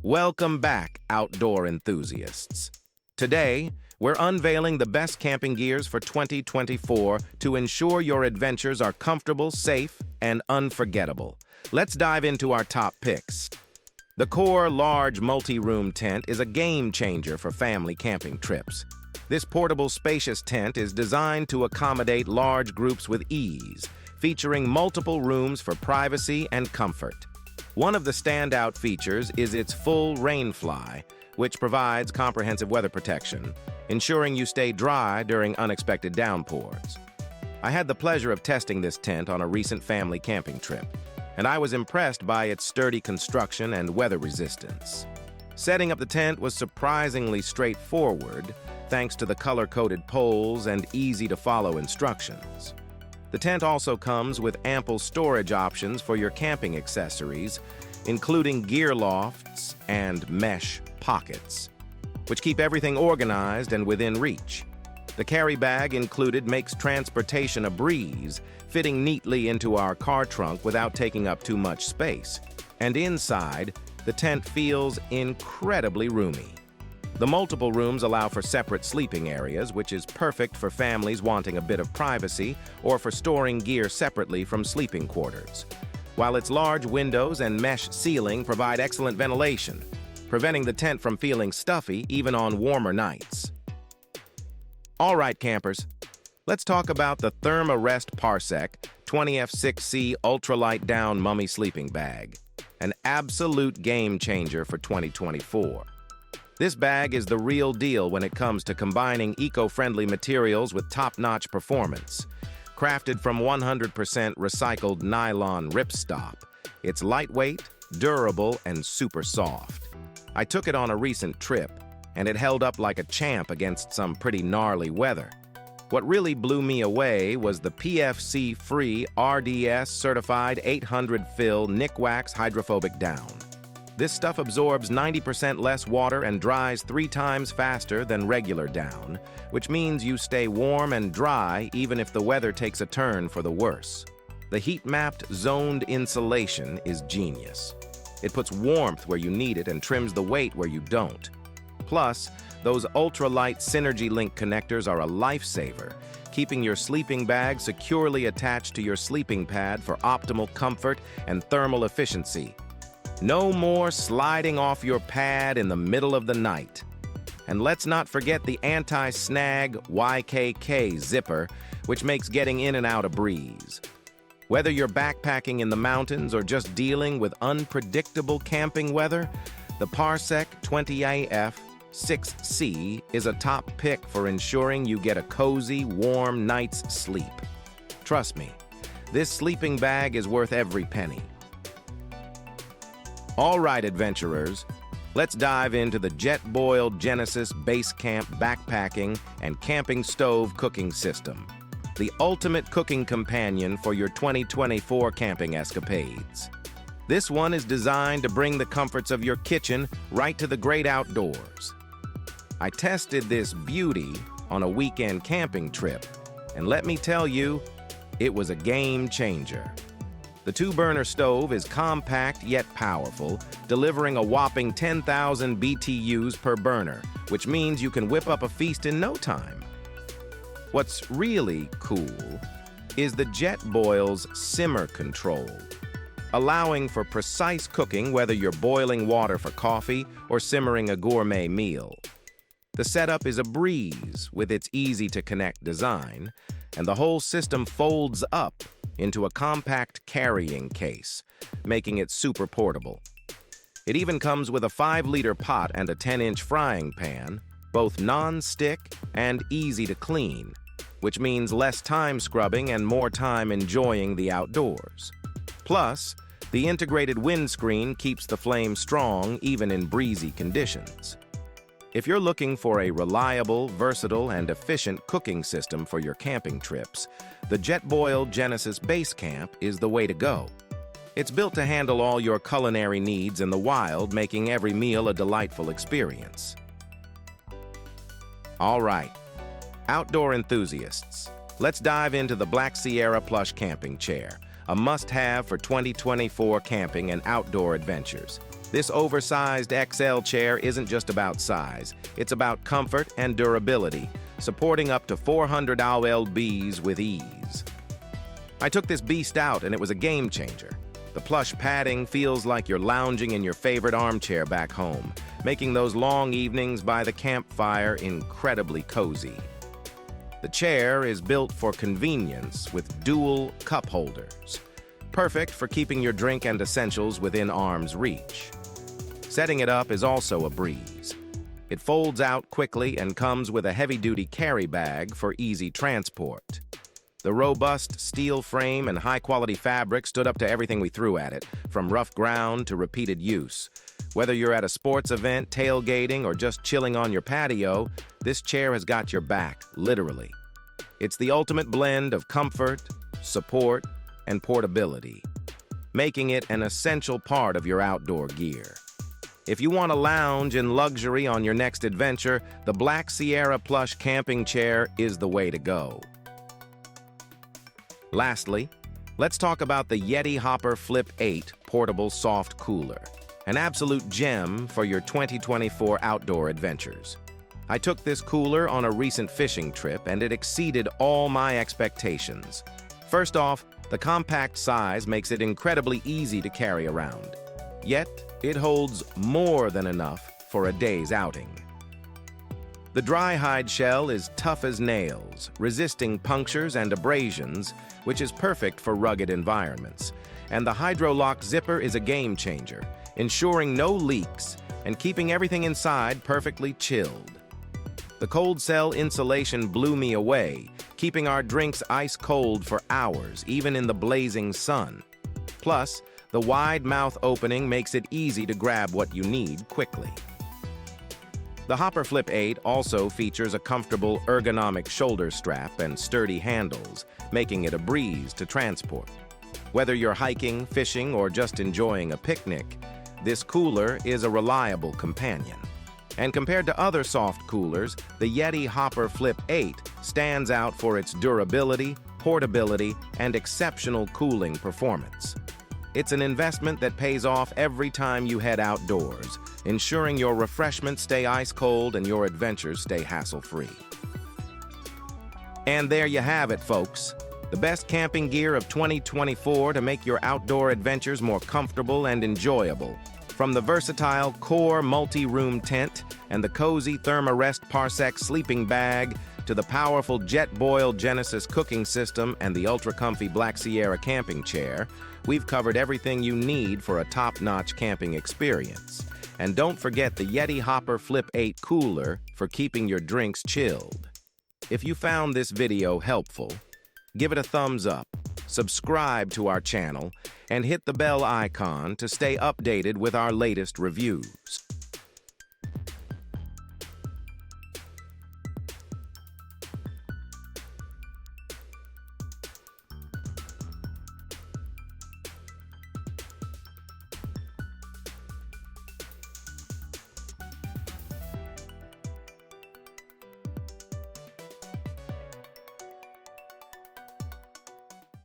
Welcome back, outdoor enthusiasts. Today, we're unveiling the best camping gears for 2024 to ensure your adventures are comfortable, safe, and unforgettable. Let's dive into our top picks. The Core Large Multi-Room Tent is a game changer for family camping trips. This portable, spacious tent is designed to accommodate large groups with ease, featuring multiple rooms for privacy and comfort. One of the standout features is its full rainfly, which provides comprehensive weather protection, ensuring you stay dry during unexpected downpours. I had the pleasure of testing this tent on a recent family camping trip, and I was impressed by its sturdy construction and weather resistance. Setting up the tent was surprisingly straightforward, thanks to the color-coded poles and easy-to-follow instructions. The tent also comes with ample storage options for your camping accessories, including gear lofts and mesh pockets, which keep everything organized and within reach. The carry bag included makes transportation a breeze, fitting neatly into our car trunk without taking up too much space. And inside, the tent feels incredibly roomy. The multiple rooms allow for separate sleeping areas, which is perfect for families wanting a bit of privacy or for storing gear separately from sleeping quarters. While its large windows and mesh ceiling provide excellent ventilation, preventing the tent from feeling stuffy even on warmer nights. All right, campers, let's talk about the Therm-a-Rest Parsec 20F6C Ultralight Down Mummy Sleeping Bag, an absolute game changer for 2024. This bag is the real deal when it comes to combining eco-friendly materials with top-notch performance. Crafted from 100% recycled nylon ripstop, it's lightweight, durable, and super soft. I took it on a recent trip, and it held up like a champ against some pretty gnarly weather. What really blew me away was the PFC-free RDS-certified 800 fill Nikwax hydrophobic down. This stuff absorbs 90% less water and dries 3 times faster than regular down, which means you stay warm and dry even if the weather takes a turn for the worse. The heat-mapped zoned insulation is genius. It puts warmth where you need it and trims the weight where you don't. Plus, those ultralight Synergy Link connectors are a lifesaver, keeping your sleeping bag securely attached to your sleeping pad for optimal comfort and thermal efficiency. No more sliding off your pad in the middle of the night. And let's not forget the anti-snag YKK zipper, which makes getting in and out a breeze. Whether you're backpacking in the mountains or just dealing with unpredictable camping weather, the Parsec 20AF6C is a top pick for ensuring you get a cozy, warm night's sleep. Trust me, this sleeping bag is worth every penny. All right, adventurers, let's dive into the Jetboil Genesis Base Camp Backpacking and Camping Stove Cooking System, the ultimate cooking companion for your 2024 camping escapades. This one is designed to bring the comforts of your kitchen right to the great outdoors. I tested this beauty on a weekend camping trip, and let me tell you, it was a game changer. The 2-burner stove is compact yet powerful, delivering a whopping 10,000 BTUs per burner, which means you can whip up a feast in no time. What's really cool is the Jetboil's simmer control, allowing for precise cooking whether you're boiling water for coffee or simmering a gourmet meal. The setup is a breeze with its easy-to-connect design, and the whole system folds up into a compact carrying case, making it super portable. It even comes with a 5-liter pot and a 10-inch frying pan, both non-stick and easy to clean, which means less time scrubbing and more time enjoying the outdoors. Plus, the integrated windscreen keeps the flame strong even in breezy conditions. If you're looking for a reliable, versatile, and efficient cooking system for your camping trips, the Jetboil Genesis Base Camp is the way to go. It's built to handle all your culinary needs in the wild, making every meal a delightful experience. All right, outdoor enthusiasts, let's dive into the Black Sierra Plush camping chair, a must-have for 2024 camping and outdoor adventures. This oversized XL chair isn't just about size, it's about comfort and durability, supporting up to 400 lbs with ease. I took this beast out and it was a game changer. The plush padding feels like you're lounging in your favorite armchair back home, making those long evenings by the campfire incredibly cozy. The chair is built for convenience with dual cup holders, perfect for keeping your drink and essentials within arm's reach. Setting it up is also a breeze. It folds out quickly and comes with a heavy-duty carry bag for easy transport. The robust steel frame and high-quality fabric stood up to everything we threw at it, from rough ground to repeated use. Whether you're at a sports event, tailgating, or just chilling on your patio, this chair has got your back, literally. It's the ultimate blend of comfort, support, and portability, making it an essential part of your outdoor gear. If you want to lounge in luxury on your next adventure, the Black Sierra Plush camping chair is the way to go. Lastly, let's talk about the YETI Hopper Flip 8 Portable Soft Cooler, an absolute gem for your 2024 outdoor adventures. I took this cooler on a recent fishing trip and it exceeded all my expectations. First off, the compact size makes it incredibly easy to carry around. Yet, it holds more than enough for a day's outing. The dry hide shell is tough as nails, resisting punctures and abrasions, which is perfect for rugged environments. And the Hydro-Lock zipper is a game changer, ensuring no leaks and keeping everything inside perfectly chilled. The cold cell insulation blew me away, keeping our drinks ice cold for hours, even in the blazing sun. Plus, the wide mouth opening makes it easy to grab what you need quickly. The Hopper Flip 8 also features a comfortable ergonomic shoulder strap and sturdy handles, making it a breeze to transport. Whether you're hiking, fishing, or just enjoying a picnic, this cooler is a reliable companion. And compared to other soft coolers, the YETI Hopper Flip 8 stands out for its durability, portability, and exceptional cooling performance. It's an investment that pays off every time you head outdoors, ensuring your refreshments stay ice cold and your adventures stay hassle-free. And there you have it, folks. The best camping gear of 2024 to make your outdoor adventures more comfortable and enjoyable. From the versatile Core multi-room tent and the cozy Therm-a-Rest Parsec sleeping bag to the powerful Jetboil Genesis cooking system and the ultra-comfy Black Sierra camping chair, we've covered everything you need for a top-notch camping experience. And don't forget the YETI Hopper Flip 8 cooler for keeping your drinks chilled. If you found this video helpful, give it a thumbs up, subscribe to our channel, and hit the bell icon to stay updated with our latest reviews.